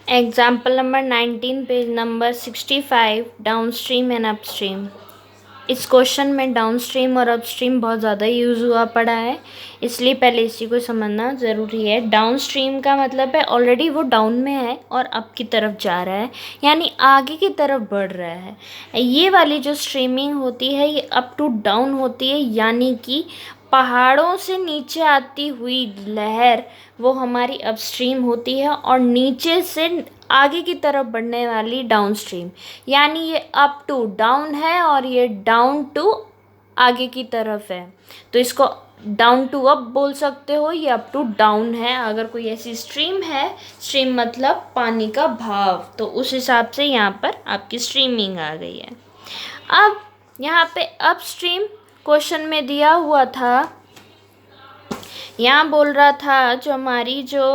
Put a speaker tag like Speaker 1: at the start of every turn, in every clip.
Speaker 1: Example number 19 page number 65 downstream and upstream. इस question में downstream और अपस्ट्रीम बहुत ज़्यादा यूज़ हुआ पड़ा है, इसलिए पहले इसी को समझना ज़रूरी है। डाउनस्ट्रीम का मतलब है ऑलरेडी वो डाउन में है और अप की तरफ जा रहा है, यानी आगे की तरफ बढ़ रहा है। ये वाली जो स्ट्रीमिंग होती है ये अप टू डाउन होती है, यानी कि पहाड़ों से नीचे आती हुई लहर वो हमारी अपस्ट्रीम होती है, और नीचे से आगे की तरफ बढ़ने वाली डाउनस्ट्रीम, यानी ये अप टू डाउन है और ये डाउन टू आगे की तरफ है। तो इसको डाउन टू अप बोल सकते हो, ये अप टू डाउन है। अगर कोई ऐसी स्ट्रीम है, स्ट्रीम मतलब पानी का भाव, तो उस हिसाब से यहाँ पर आपकी स्ट्रीमिंग आ गई है। अब यहाँ पे अपस्ट्रीम क्वेश्चन में दिया हुआ था, यहाँ बोल रहा था जो हमारी जो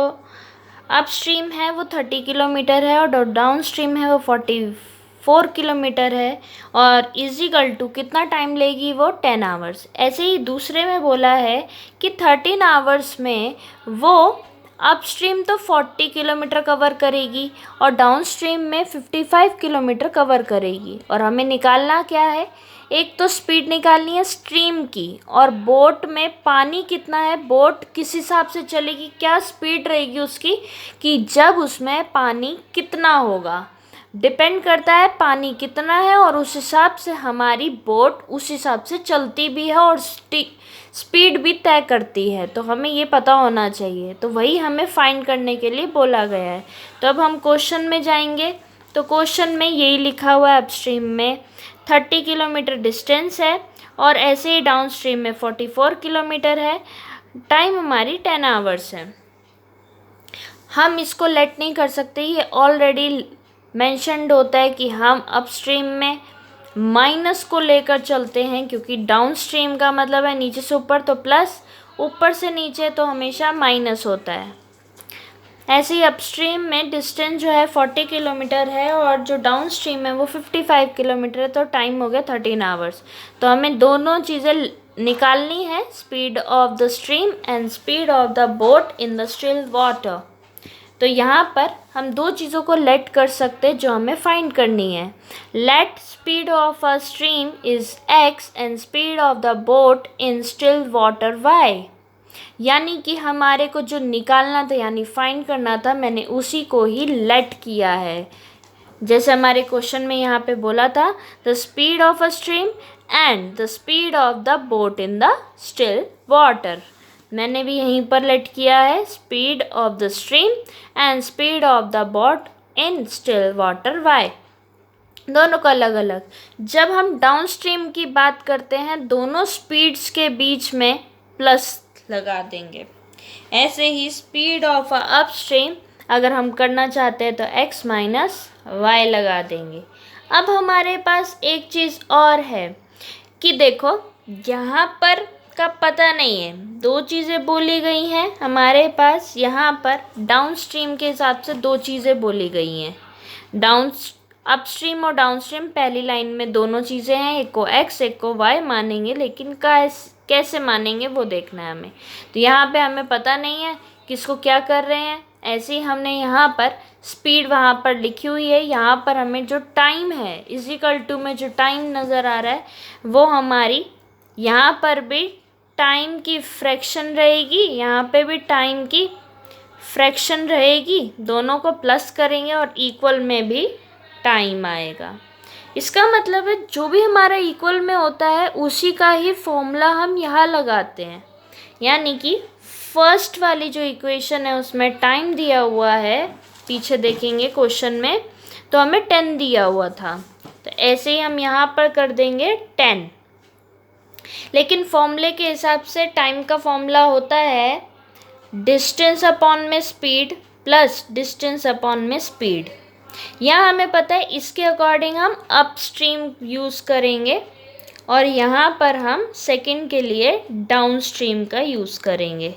Speaker 1: अपस्ट्रीम है वो 30 किलोमीटर है और डाउन स्ट्रीम है वो 44 किलोमीटर है, और इजिकल टू कितना टाइम लेगी वो 10 आवर्स। ऐसे ही दूसरे में बोला है कि 13 आवर्स में वो अपस्ट्रीम तो 40 किलोमीटर कवर करेगी और डाउन स्ट्रीम में 55 किलोमीटर कवर करेगी। और हमें निकालना क्या है, एक तो स्पीड निकालनी है स्ट्रीम की, और बोट में पानी कितना है, बोट किस हिसाब से चलेगी, क्या स्पीड रहेगी उसकी, कि जब उसमें पानी कितना होगा, डिपेंड करता है पानी कितना है, और उस हिसाब से हमारी बोट उस हिसाब से चलती भी है और स्पीड भी तय करती है। तो हमें ये पता होना चाहिए, तो वही हमें फाइंड करने के लिए बोला गया है। तो अब हम क्वेश्चन में जाएंगे, तो क्वेश्चन में यही लिखा हुआ है, अपस्ट्रीम में 30 किलोमीटर डिस्टेंस है और ऐसे ही डाउन स्ट्रीम में 44 किलोमीटर है, टाइम हमारी 10 आवर्स है। हम इसको लेट नहीं कर सकते, ये ऑलरेडी मेंशन्ड होता है कि हम अपस्ट्रीम में माइनस को लेकर चलते हैं, क्योंकि डाउन स्ट्रीम का मतलब है नीचे से ऊपर तो प्लस, ऊपर से नीचे तो हमेशा माइनस होता है। ऐसे ही अपस्ट्रीम में डिस्टेंस जो है 40 किलोमीटर है और जो डाउन स्ट्रीम है वो 55 किलोमीटर है, तो टाइम हो गया 13 आवर्स। तो हमें दोनों चीज़ें निकालनी है, speed of the stream and speed of the boat in the still water. तो यहाँ पर हम दो चीज़ों को लेट कर सकते हैं जो हमें फाइंड करनी है। Let speed of a stream is x and speed of the boat in still water y। यानी कि हमारे को जो निकालना था यानी फाइंड करना था, मैंने उसी को ही लेट किया है। जैसे हमारे क्वेश्चन में यहाँ पे बोला था, the speed of a stream and the speed of the boat in the still water, मैंने भी यहीं पर लेट किया है, speed of the stream and speed of the boat in still water Y, दोनों का अलग अलग। जब हम डाउन स्ट्रीम की बात करते हैं, दोनों स्पीड्स के बीच में प्लस लगा देंगे। ऐसे ही स्पीड ऑफ अप स्ट्रीम अगर हम करना चाहते हैं तो x माइनस वाई लगा देंगे। अब हमारे पास एक चीज़ और है कि देखो यहाँ पर का पता नहीं है, दो चीज़ें बोली गई हैं हमारे पास। यहाँ पर डाउन स्ट्रीम के हिसाब से दो चीज़ें बोली गई हैं, डाउन अपस्ट्रीम और डाउनस्ट्रीम पहली लाइन में दोनों चीज़ें हैं, एक को x एक को y मानेंगे, लेकिन कैसे मानेंगे वो देखना है हमें। तो यहाँ पे हमें पता नहीं है किसको क्या कर रहे हैं, ऐसे ही हमने यहाँ पर स्पीड वहाँ पर लिखी हुई है, यहाँ पर हमें जो टाइम है इजिकल टू में जो टाइम नज़र आ रहा है वो हमारी यहाँ पर भी टाइम की फ्रैक्शन रहेगी, यहाँ पे भी टाइम की फ्रैक्शन रहेगी, दोनों को प्लस करेंगे और इक्वल में भी टाइम आएगा। इसका मतलब है जो भी हमारा इक्वल में होता है उसी का ही फॉर्मूला हम यहाँ लगाते हैं। यानी कि फर्स्ट वाली जो इक्वेशन है उसमें टाइम दिया हुआ है, पीछे देखेंगे क्वेश्चन में तो हमें 10 दिया हुआ था, तो ऐसे ही हम यहाँ पर कर देंगे 10। लेकिन फॉर्मूले के हिसाब से टाइम का फॉर्मूला होता है डिस्टेंस अपॉन में स्पीड प्लस डिस्टेंस अपॉन में स्पीड। यहाँ हमें पता है इसके अकॉर्डिंग हम अपस्ट्रीम यूज़ करेंगे और यहाँ पर हम सेकंड के लिए डाउनस्ट्रीम का यूज़ करेंगे।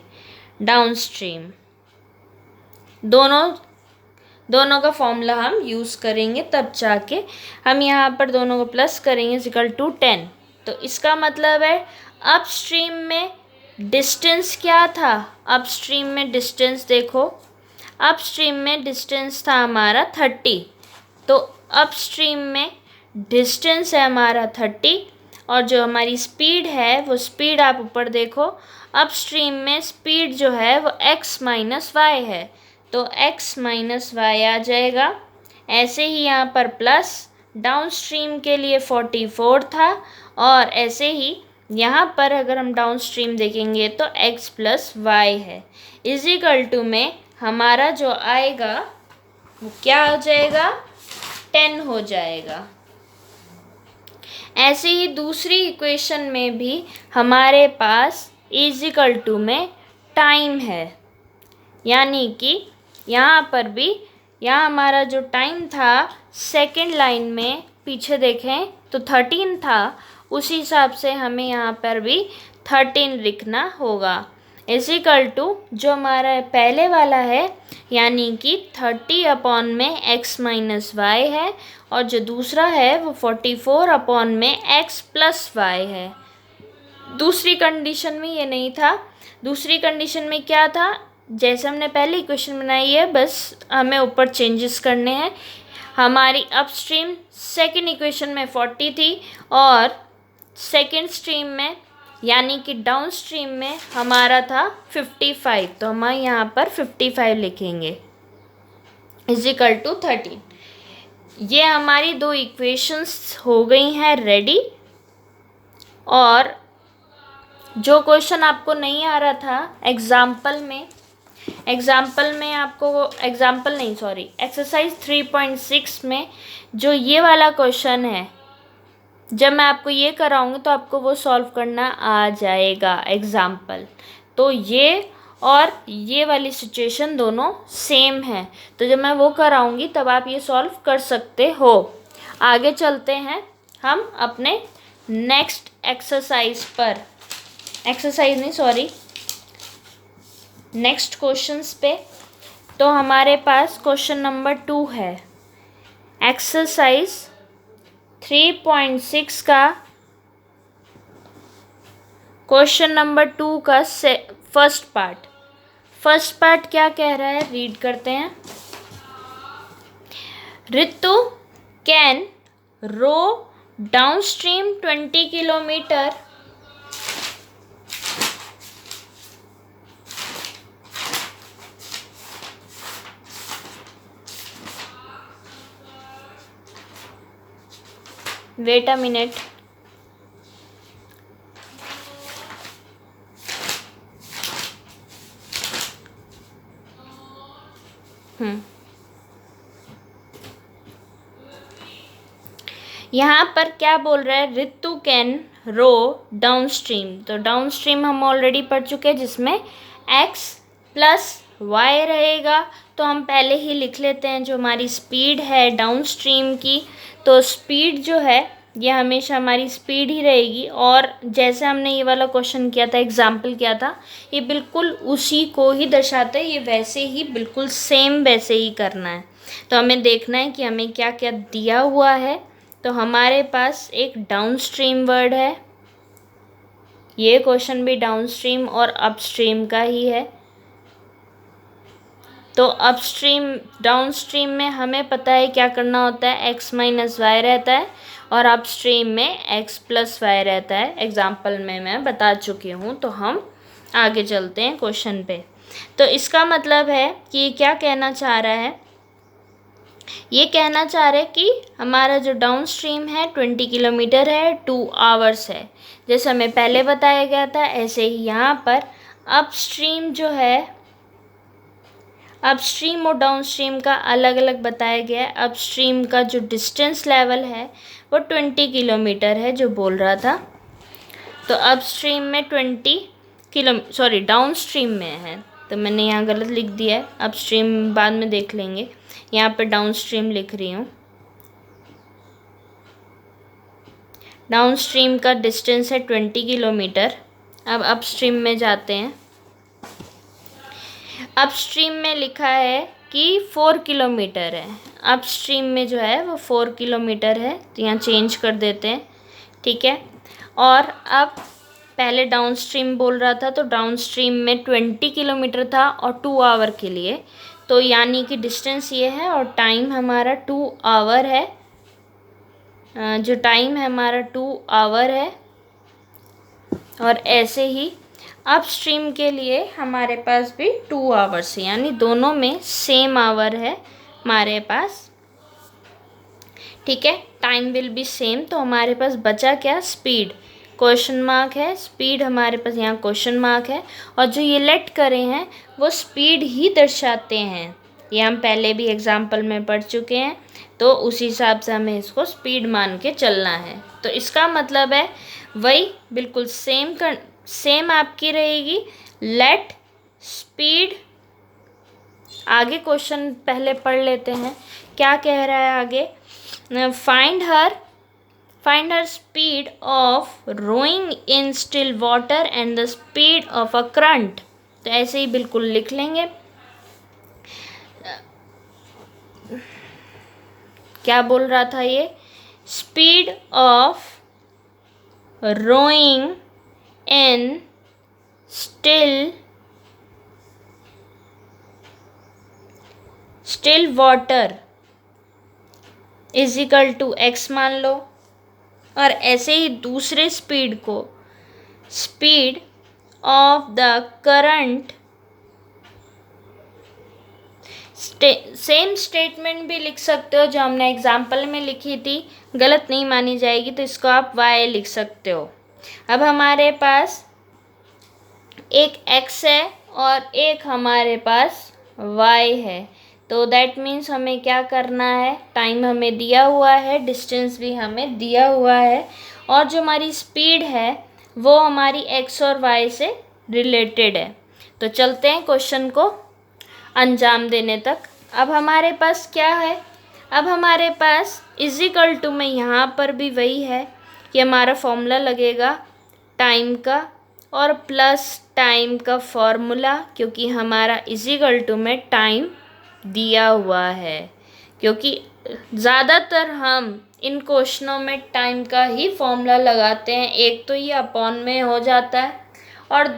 Speaker 1: डाउनस्ट्रीम दोनों का फॉर्मूला हम यूज़ करेंगे, तब जाके हम यहाँ पर दोनों को प्लस करेंगे इक्वल टू 10। तो इसका मतलब है अपस्ट्रीम में डिस्टेंस क्या था, अपस्ट्रीम में डिस्टेंस देखो अपस्ट्रीम में डिस्टेंस था हमारा 30, तो अपस्ट्रीम में डिस्टेंस है हमारा 30 और जो हमारी स्पीड है वो स्पीड आप ऊपर देखो, अपस्ट्रीम में स्पीड जो है वो x माइनस वाई है, तो x माइनस वाई आ जाएगा। ऐसे ही यहाँ पर प्लस डाउनस्ट्रीम के लिए 44 था और ऐसे ही यहाँ पर अगर हम डाउनस्ट्रीम देखेंगे तो x प्लस वाई है, इजिकल टू में हमारा जो आएगा वो क्या हो जाएगा, 10 हो जाएगा। ऐसे ही दूसरी इक्वेशन में भी हमारे पास इजिकल टू में टाइम है, यानी कि यहाँ पर भी यहाँ हमारा जो टाइम था सेकंड लाइन में पीछे देखें तो 13 था, उसी हिसाब से हमें यहाँ पर भी 13 लिखना होगा, इजिकल टू जो हमारा पहले वाला है यानी कि 30 अपॉन में x माइनस वाई है और जो दूसरा है वो 44 अपॉन में x प्लस वाई है। दूसरी कंडीशन में ये नहीं था, दूसरी कंडीशन में क्या था, जैसे हमने पहले इक्वेशन बनाई है बस हमें ऊपर चेंजेस करने हैं। हमारी अपस्ट्रीम सेकंड इक्वेशन में 40 थी और सेकंड स्ट्रीम में यानी कि डाउनस्ट्रीम में हमारा था 55, तो हम यहाँ पर 55 लिखेंगे इजिकल टू 13। ये हमारी दो इक्वेशंस हो गई हैं रेडी। और जो क्वेश्चन आपको नहीं आ रहा था एग्जाम्पल में आपको एक्सरसाइज 3.6 में जो ये वाला क्वेश्चन है, जब मैं आपको ये कराऊंगी तो आपको वो सॉल्व करना आ जाएगा एग्जाम्पल। तो ये और ये वाली सिचुएशन दोनों सेम है, तो जब मैं वो कराऊंगी तब आप ये सॉल्व कर सकते हो। आगे चलते हैं हम अपने नेक्स्ट एक्सरसाइज पर, नेक्स्ट क्वेश्चंस पे। तो हमारे पास क्वेश्चन नंबर 2 है, एक्सरसाइज 3.6 का क्वेश्चन नंबर 2 का फर्स्ट पार्ट क्या कह रहा है, रीड करते हैं। Ritu can row downstream 20 kilometre wait a minute. यहाँ पर क्या बोल रहा है, रितु कैन रो डाउनस्ट्रीम, तो डाउनस्ट्रीम हम ऑलरेडी पढ़ चुके हैं जिसमें x प्लस वाई रहेगा, तो हम पहले ही लिख लेते हैं जो हमारी स्पीड है डाउनस्ट्रीम की, तो स्पीड जो है ये हमेशा हमारी स्पीड ही रहेगी। और जैसे हमने ये वाला क्वेश्चन किया था, एग्जाम्पल किया था, ये बिल्कुल उसी को ही दर्शाता है, ये वैसे ही बिल्कुल सेम वैसे ही करना है। तो हमें देखना है कि हमें क्या क्या दिया हुआ है। तो हमारे पास एक डाउनस्ट्रीम वर्ड है, ये क्वेश्चन भी डाउनस्ट्रीम और अपस्ट्रीम का ही है। तो अपस्ट्रीम डाउनस्ट्रीम में हमें पता है क्या करना होता है, x माइनस वाई रहता है और अपस्ट्रीम में x प्लस वाई रहता है, एग्जाम्पल में मैं बता चुकी हूँ। तो हम आगे चलते हैं क्वेश्चन पे। तो इसका मतलब है कि क्या कहना चाह रहा है, ये कहना चाह रहे हैं कि हमारा जो डाउनस्ट्रीम है 20 किलोमीटर है, 2 आवर्स है, जैसे हमें पहले बताया गया था। ऐसे ही यहाँ पर अपस्ट्रीम जो है, अपस्ट्रीम और डाउनस्ट्रीम का अलग अलग बताया गया है। अपस्ट्रीम का जो डिस्टेंस लेवल है वो 20 किलोमीटर है जो बोल रहा था, तो अपस्ट्रीम में डाउनस्ट्रीम में है, तो मैंने यहाँ गलत लिख दिया है, अपस्ट्रीम बाद में देख लेंगे, यहाँ पे डाउनस्ट्रीम लिख रही हूँ। डाउनस्ट्रीम का डिस्टेंस है 20 किलोमीटर। अब अपस्ट्रीम में जाते हैं। अपस्ट्रीम में लिखा है कि 4 किलोमीटर है, अपस्ट्रीम में जो है वो 4 किलोमीटर है, तो यहाँ चेंज कर देते हैं, ठीक है। और अब पहले डाउनस्ट्रीम बोल रहा था, तो डाउनस्ट्रीम में 20 किलोमीटर था और 2 आवर के लिए, तो यानी कि डिस्टेंस ये है और टाइम हमारा 2 आवर है, जो टाइम है हमारा 2 आवर है। और ऐसे ही अपस्ट्रीम के लिए हमारे पास भी 2 आवर्स है, यानी दोनों में सेम आवर है हमारे पास। ठीक है, टाइम विल बी सेम। तो हमारे पास बचा क्या, स्पीड, क्वेश्चन मार्क है, स्पीड हमारे पास यहाँ क्वेश्चन मार्क है, और जो ये लेट करे हैं वो स्पीड ही दर्शाते हैं। ये हम पहले भी एग्जाम्पल में पढ़ चुके हैं, तो उस हिसाब से हमें इसको स्पीड मान के चलना है। तो इसका मतलब है वही बिल्कुल सेम आपकी रहेगी, लेट स्पीड। आगे क्वेश्चन पहले पढ़ लेते हैं, क्या कह रहा है आगे, find her speed of rowing in still water and the speed of a current. तो ऐसे ही बिल्कुल लिख लेंगे। क्या बोल रहा था ये, speed of rowing in still water is equal to X मान लो, और ऐसे ही दूसरे स्पीड को speed of the current, same statement भी लिख सकते हो जो हमने एग्जाम्पल में लिखी थी, गलत नहीं मानी जाएगी, तो इसको आप y लिख सकते हो। अब हमारे पास एक x है और एक हमारे पास y है, तो दैट मीन्स हमें क्या करना है, टाइम हमें दिया हुआ है, डिस्टेंस भी हमें दिया हुआ है, और जो हमारी स्पीड है वो हमारी x और y से रिलेटेड है। तो चलते हैं क्वेश्चन को अंजाम देने तक। अब हमारे पास क्या है, अब हमारे पास इज इक्वल टू में यहाँ पर भी वही है कि हमारा फॉर्मूला लगेगा टाइम का और प्लस टाइम का फॉर्मूला, क्योंकि हमारा इज इक्वल टू में टाइम दिया हुआ है, क्योंकि ज़्यादातर हम इन क्वेश्चनों में टाइम का ही फॉर्मूला लगाते हैं। एक तो ये अपॉन में हो जाता है, और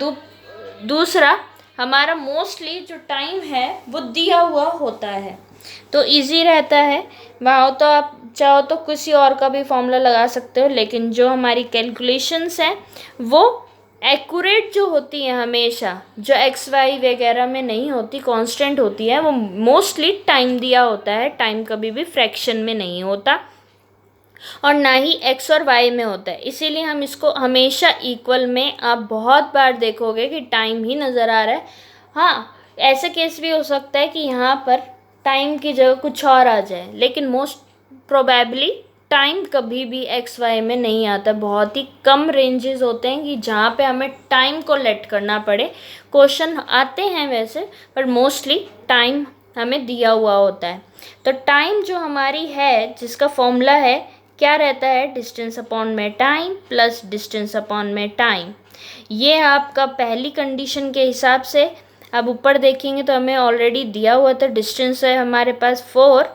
Speaker 1: दूसरा हमारा मोस्टली जो टाइम है वो दिया हुआ होता है, तो इजी रहता है। वहाँ तो आप चाहो तो किसी और का भी फॉर्मूला लगा सकते हो, लेकिन जो हमारी कैलकुलेशंस हैं वो एक्यूरेट जो होती है हमेशा, जो एक्स वाई वगैरह में नहीं होती, कांस्टेंट होती है, वो मोस्टली टाइम दिया होता है। टाइम कभी भी फ्रैक्शन में नहीं होता और ना ही एक्स और वाई में होता है, इसीलिए हम इसको हमेशा इक्वल में, आप बहुत बार देखोगे कि टाइम ही नज़र आ रहा है। हाँ, ऐसे केस भी हो सकता है कि यहाँ पर टाइम की जगह कुछ और आ जाए, लेकिन मोस्ट प्रोबेबली टाइम कभी भी एक्स वाई में नहीं आता। बहुत ही कम रेंजेस होते हैं कि जहाँ पे हमें टाइम को लेट करना पड़े। क्वेश्चन आते हैं वैसे, पर मोस्टली टाइम हमें दिया हुआ होता है। तो टाइम जो हमारी है, जिसका फॉर्मूला है, क्या रहता है, डिस्टेंस अपॉन में टाइम प्लस डिस्टेंस अपॉन में टाइम। ये आपका पहली कंडीशन के हिसाब से। अब ऊपर देखेंगे तो हमें ऑलरेडी दिया हुआ था, डिस्टेंस है हमारे पास 4,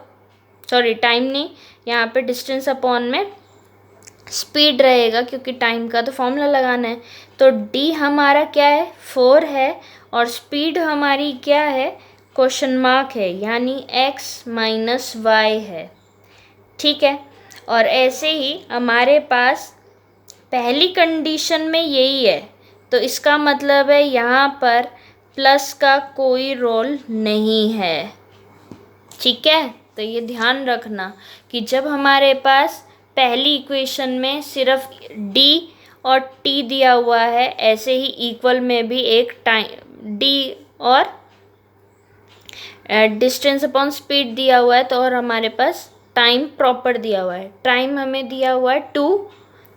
Speaker 1: सॉरी टाइम नहीं, यहाँ पे डिस्टेंस अपॉन में स्पीड रहेगा, क्योंकि टाइम का तो फॉर्मूला लगाना है। तो डी हमारा क्या है, 4 है, और स्पीड हमारी क्या है, क्वेश्चन मार्क है, यानी x माइनस वाई है। ठीक है, और ऐसे ही हमारे पास पहली कंडीशन में यही है, तो इसका मतलब है यहाँ पर प्लस का कोई रोल नहीं है। ठीक है, तो ये ध्यान रखना कि जब हमारे पास पहली इक्वेशन में सिर्फ d और t दिया हुआ है, ऐसे ही इक्वल में भी एक टाइम d और डिस्टेंस अपॉन स्पीड दिया हुआ है, तो और हमारे पास टाइम प्रॉपर दिया हुआ है। टाइम हमें दिया हुआ है 2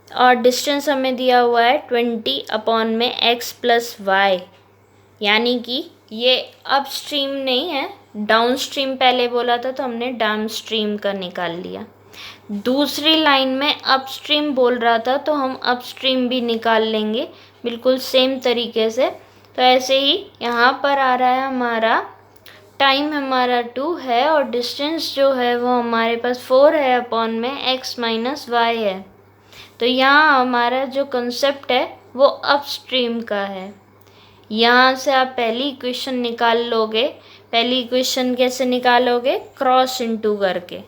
Speaker 1: और डिस्टेंस हमें दिया हुआ है 20 अपॉन में x प्लस वाई, यानी कि ये अप स्ट्रीम नहीं है, डाउन स्ट्रीम पहले बोला था, तो हमने डाउन स्ट्रीम का निकाल लिया। दूसरी लाइन में अप स्ट्रीम बोल रहा था, तो हम अप स्ट्रीम भी निकाल लेंगे बिल्कुल सेम तरीके से। तो ऐसे ही यहाँ पर आ रहा है हमारा टाइम हमारा 2 है और डिस्टेंस जो है वो हमारे पास 4 है अपॉन में x माइनस वाई है। तो यहाँ हमारा जो कंसेप्ट है वो अप स्ट्रीम का है। यहाँ से आप पहली इक्वेशन निकाल लोगे, पहली इक्वेशन कैसे निकालोगे, क्रॉस इनटू करके।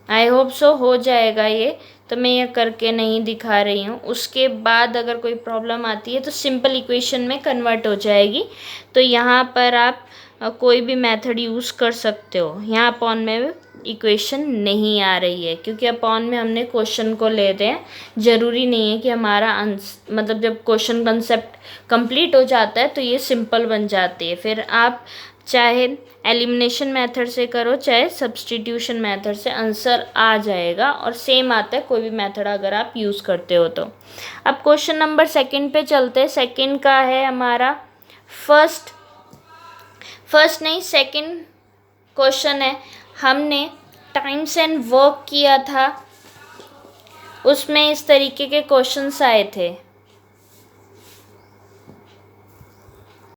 Speaker 1: आई होप सो हो जाएगा ये, तो मैं ये करके नहीं दिखा रही हूँ। उसके बाद अगर कोई प्रॉब्लम आती है तो सिंपल इक्वेशन में कन्वर्ट हो जाएगी। तो यहाँ पर आप कोई भी मेथड यूज़ कर सकते हो। यहाँ अपॉन में इक्वेशन नहीं आ रही है, क्योंकि अपॉन में हमने क्वेश्चन को लेते हैं। ज़रूरी नहीं है कि हमारा मतलब जब क्वेश्चन कंसेप्ट कंप्लीट हो जाता है तो ये सिंपल बन जाती है। फिर आप चाहे एलिमिनेशन मेथड से करो, चाहे सब्सटीट्यूशन मेथड से, आंसर आ जाएगा और सेम आता है कोई भी मेथड अगर आप यूज़ करते हो तो। अब क्वेश्चन नंबर सेकंड पे चलते हैं। सेकंड का है हमारा फर्स्ट नहीं, सेकंड क्वेश्चन है। हमने टाइम्स एंड वर्क किया था, उसमें इस तरीके के क्वेश्चंस आए थे।